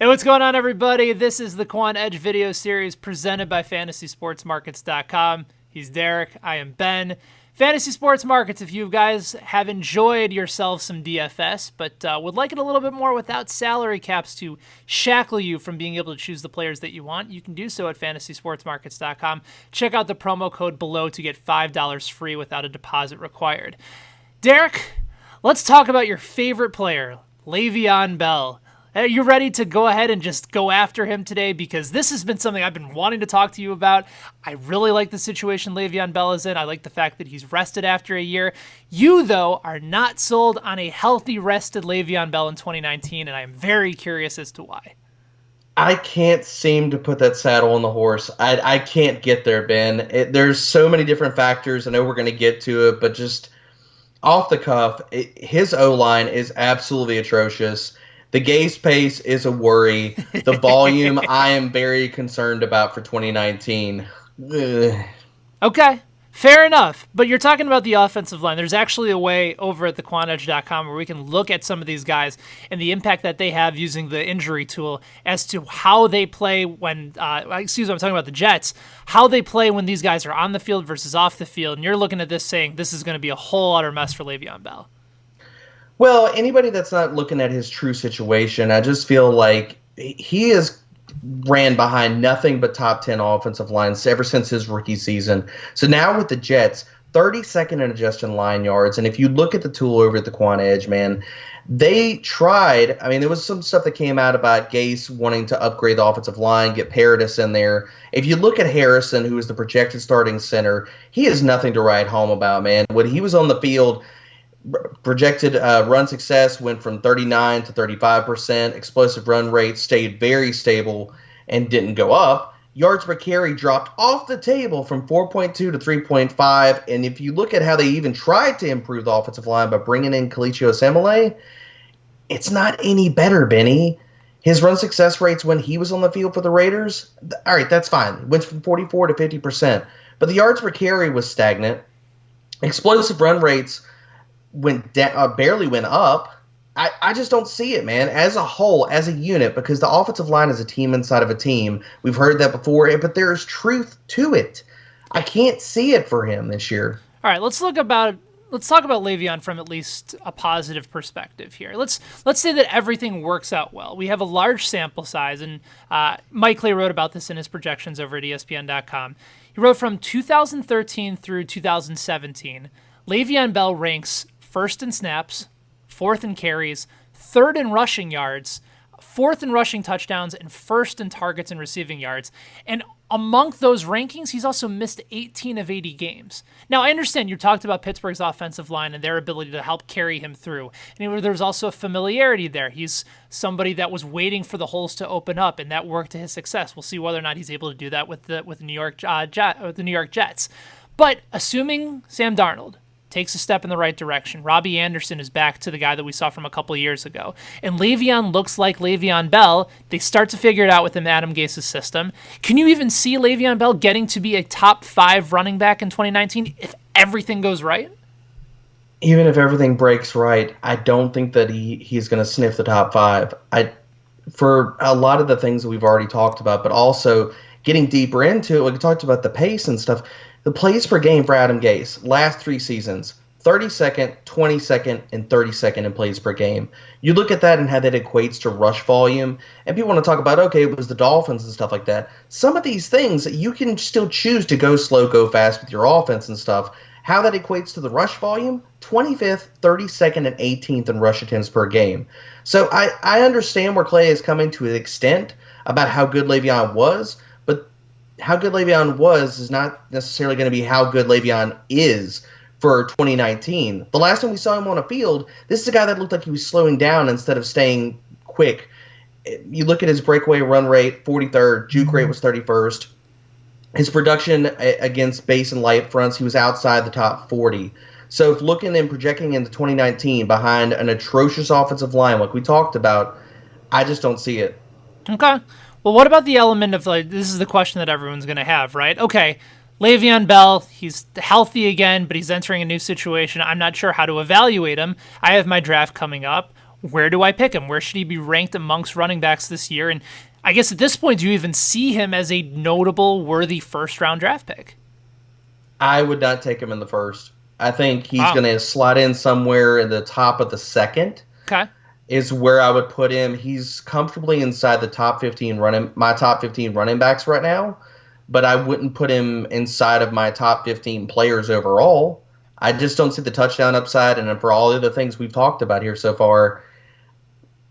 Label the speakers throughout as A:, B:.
A: Hey, what's going on, everybody? This is the Quant Edge video series presented by FantasySportsMarkets.com. He's Derek. I am Ben. Fantasy Sports Markets, if you guys have enjoyed yourselves some DFS, but would like it a little bit more without salary caps to shackle you from being able to choose the players that you want, you can do so at FantasySportsMarkets.com. Check out the promo code below to get $5 free without a deposit required. Derek, let's talk about your favorite player, LeVeon Bell. Are you ready to go ahead and just go after him today? Because this has been something I've been wanting to talk to you about. I really like the situation LeVeon Bell is in. I like the fact that he's rested after a year. You, though, are not sold on a healthy, rested LeVeon Bell in 2019, and I am very curious as to why.
B: I can't seem to put that saddle on the horse. I can't get there, Ben. There's so many different factors. I know we're going to get to it, but just off the cuff, his O-line is absolutely atrocious. The Gase pace is a worry. The volume I am very concerned about for 2019. Ugh.
A: Okay, fair enough. But you're talking about the offensive line. There's actually a way over at thequantedge.com where we can look at some of these guys and the impact that they have using the injury tool as to how they play when, I'm talking about the Jets, how they play when these guys are on the field versus off the field. And you're looking at this saying this is going to be a whole utter mess for LeVeon Bell.
B: Well, anybody that's not looking at his true situation, I just feel like he has ran behind nothing but top 10 offensive lines ever since his rookie season. So now with the Jets, 32nd in adjusted line yards. And if you look at the tool over at the Quant Edge, man, they tried. I mean, there was some stuff that came out about Gase wanting to upgrade the offensive line, get Paradis in there. If you look at Harrison, who is the projected starting center, he has nothing to write home about, man. When he was on the field, projected run success went from 39 to 35%. Explosive run rate stayed very stable and didn't go up. Yards per carry dropped off the table from 4.2 to 3.5. And if you look at how they even tried to improve the offensive line by bringing in Kalichio Semele, it's not any better, Benny. His run success rates when he was on the field for the Raiders, all right, that's fine. It went from 44 to 50%. But the yards per carry was stagnant. Explosive run rates barely went up. I just don't see it, man. As a whole, as a unit, because the offensive line is a team inside of a team. We've heard that before, but there is truth to it. I can't see it for him this year.
A: All right, let's talk about LeVeon from at least a positive perspective here. Let's say that everything works out well. We have a large sample size, and Mike Clay wrote about this in his projections over at ESPN.com. He wrote from 2013 through 2017, LeVeon Bell ranks first in snaps, fourth in carries, third in rushing yards, fourth in rushing touchdowns, and first in targets and receiving yards. And among those rankings, he's also missed 18 of 80 games. Now, I understand you talked about Pittsburgh's offensive line and their ability to help carry him through. And there's also a familiarity there. He's somebody that was waiting for the holes to open up, and that worked to his success. We'll see whether or not he's able to do that with the New York Jets. But assuming Sam Darnold takes a step in the right direction, Robbie Anderson is back to the guy that we saw from a couple years ago, and LeVeon looks like LeVeon Bell, they start to figure it out within Adam Gase's system. Can you even see LeVeon Bell getting to be a top 5 running back in 2019 if everything goes right?
B: Even if everything breaks right, I don't think that he's going to sniff the top 5. For a lot of the things that we've already talked about, but also getting deeper into it, we talked about the pace and stuff. The plays per game for Adam Gase, last 3 seasons, 32nd, 22nd, and 32nd in plays per game. You look at that and how that equates to rush volume, and people want to talk about, okay, it was the Dolphins and stuff like that. Some of these things, you can still choose to go slow, go fast with your offense and stuff. How that equates to the rush volume, 25th, 32nd, and 18th in rush attempts per game. So I understand where Clay is coming to an extent about how good LeVeon was, but how good LeVeon was is not necessarily going to be how good LeVeon is for 2019. The last time we saw him on a field, this is a guy that looked like he was slowing down instead of staying quick. You look at his breakaway run rate, 43rd, juke rate was 31st. His production against base and light fronts, he was outside the top 40. So if looking and projecting into 2019 behind an atrocious offensive line like we talked about, I just don't see it.
A: Okay. Well, what about the element of, like, this is the question that everyone's going to have, right? Okay, LeVeon Bell, he's healthy again, but he's entering a new situation. I'm not sure how to evaluate him. I have my draft coming up. where do I pick him? Where should he be ranked amongst running backs this year? And I guess at this point, do you even see him as a notable, worthy first-round draft pick?
B: I would not take him in the first. I think he's going to slide in somewhere in the top of the second.
A: Okay.
B: Is where I would put him. He's comfortably inside the top 15 my top 15 running backs right now, but I wouldn't put him inside of my top 15 players overall. I just don't see the touchdown upside, and for all the other things we've talked about here so far,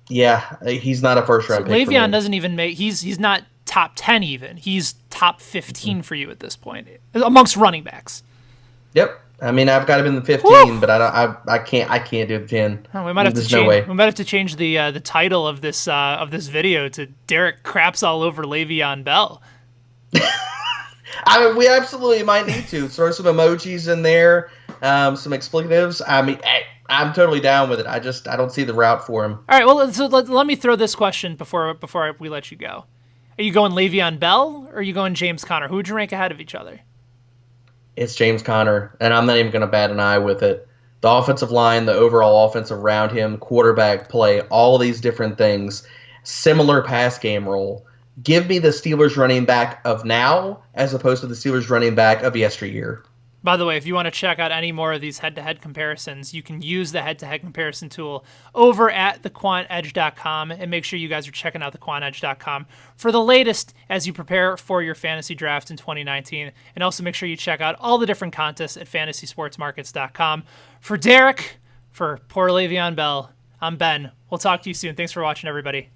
B: yeah, he's not a first-round pick.
A: LeVeon doesn't even make. He's not top 10 even. He's top 15 for you at this point amongst running backs.
B: Yep. I mean, I've got him in the 15, but I can't do the 10.
A: Oh, we might have to change. No way. We might have to change the title of this video to Derek craps all over LeVeon Bell.
B: I mean, we absolutely might need to throw some emojis in there, some expletives. I mean, I'm totally down with it. I don't see the route for him.
A: All right. Well, so let me throw this question before we let you go. Are you going LeVeon Bell or are you going James Conner? Who would you rank ahead of each other?
B: It's James Conner, and I'm not even going to bat an eye with it. The offensive line, the overall offense around him, quarterback play, all of these different things, similar pass game role. Give me the Steelers running back of now as opposed to the Steelers running back of yesteryear.
A: By the way, if you want to check out any more of these head-to-head comparisons, you can use the head-to-head comparison tool over at thequantedge.com, and make sure you guys are checking out thequantedge.com for the latest as you prepare for your fantasy draft in 2019. And also make sure you check out all the different contests at fantasysportsmarkets.com. For Derek, for poor LeVeon Bell, I'm Ben. We'll talk to you soon. Thanks for watching, everybody.